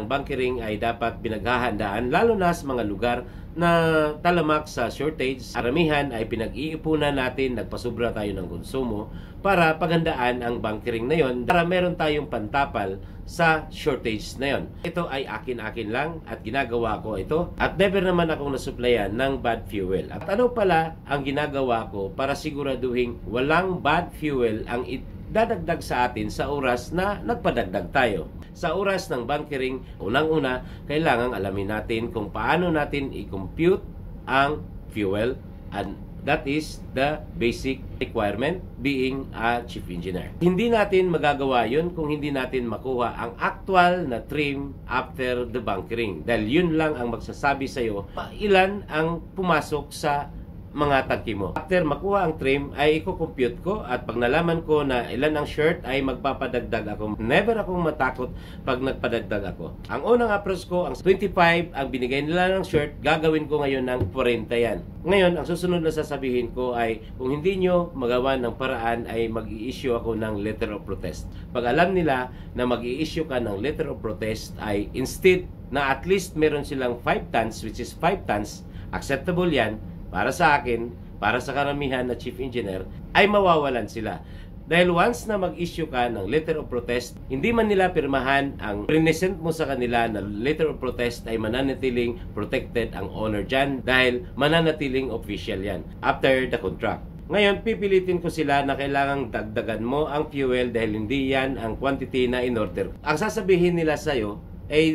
ang bunkering ay dapat pinaghahandaan lalo na sa mga lugar na talamak sa shortage. Karamihan ay pinag-iipunan natin, nagpasubra tayo ng konsumo para paghandaan ang bunkering na yon para meron tayong pantapal sa shortage na yon. Ito ay akin-akin lang at ginagawa ko ito at never naman akong nasupplyan ng bad fuel. At ano pala ang ginagawa ko para siguraduhin walang bad fuel ang dadagdag sa atin sa oras na nagpadagdag tayo. Sa oras ng bunkering, unang-una, kailangan alamin natin kung paano natin i-compute ang fuel, and that is the basic requirement being a chief engineer. Hindi natin magagawa yun kung hindi natin makuha ang actual na trim after the bunkering. Dahil yun lang ang magsasabi sa'yo ilan ang pumasok sa mga tangki mo. After makuha ang trim ay i-compute ko at pag nalaman ko na ilan ang shirt ay magpapadagdag ako. Never akong matakot pag nagpadagdag ako. Ang unang approach ko, ang 25 ang binigay nila ng shirt, gagawin ko ngayon ng 40 yan. Ngayon, ang susunod na sasabihin ko ay kung hindi nyo magawa ng paraan ay mag-i-issue ako ng letter of protest. Pag alam nila na mag-i-issue ka ng letter of protest ay instead na at least meron silang 5 tons, which is 5 tons, acceptable yan. Para sa akin, para sa karamihan na chief engineer, ay mawawalan sila. Dahil once na mag-issue ka ng letter of protest, hindi man nila pirmahan ang present mo sa kanila na letter of protest ay mananatiling protected ang owner dyan dahil mananatiling official yan after the contract. Ngayon, pipilitin ko sila na kailangang dagdagan mo ang fuel dahil hindi yan ang quantity na in-order. Ang sasabihin nila sa'yo,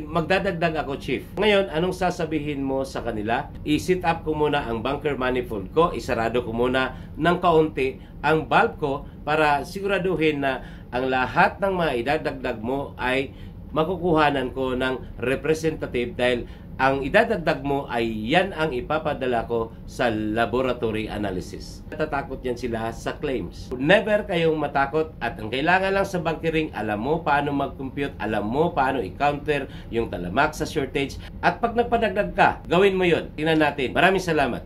magdadagdag ako, chief. Ngayon, anong sasabihin mo sa kanila? I-sit up ko muna ang bunker manifold ko, isarado ko muna ng kaunti ang valve ko para siguraduhin na ang lahat ng mga idadagdag mo ay makukuhanan ko ng representative dahil ang idadagdag mo ay yan ang ipapadala ko sa laboratory analysis. Natatakot yan sila sa claims. Never kayong matakot at ang kailangan lang sa bunkering, alam mo paano mag-compute, alam mo paano i-counter yung talamak sa shortage at pag nagpadagdag ka, gawin mo yun. Tingnan natin. Maraming salamat.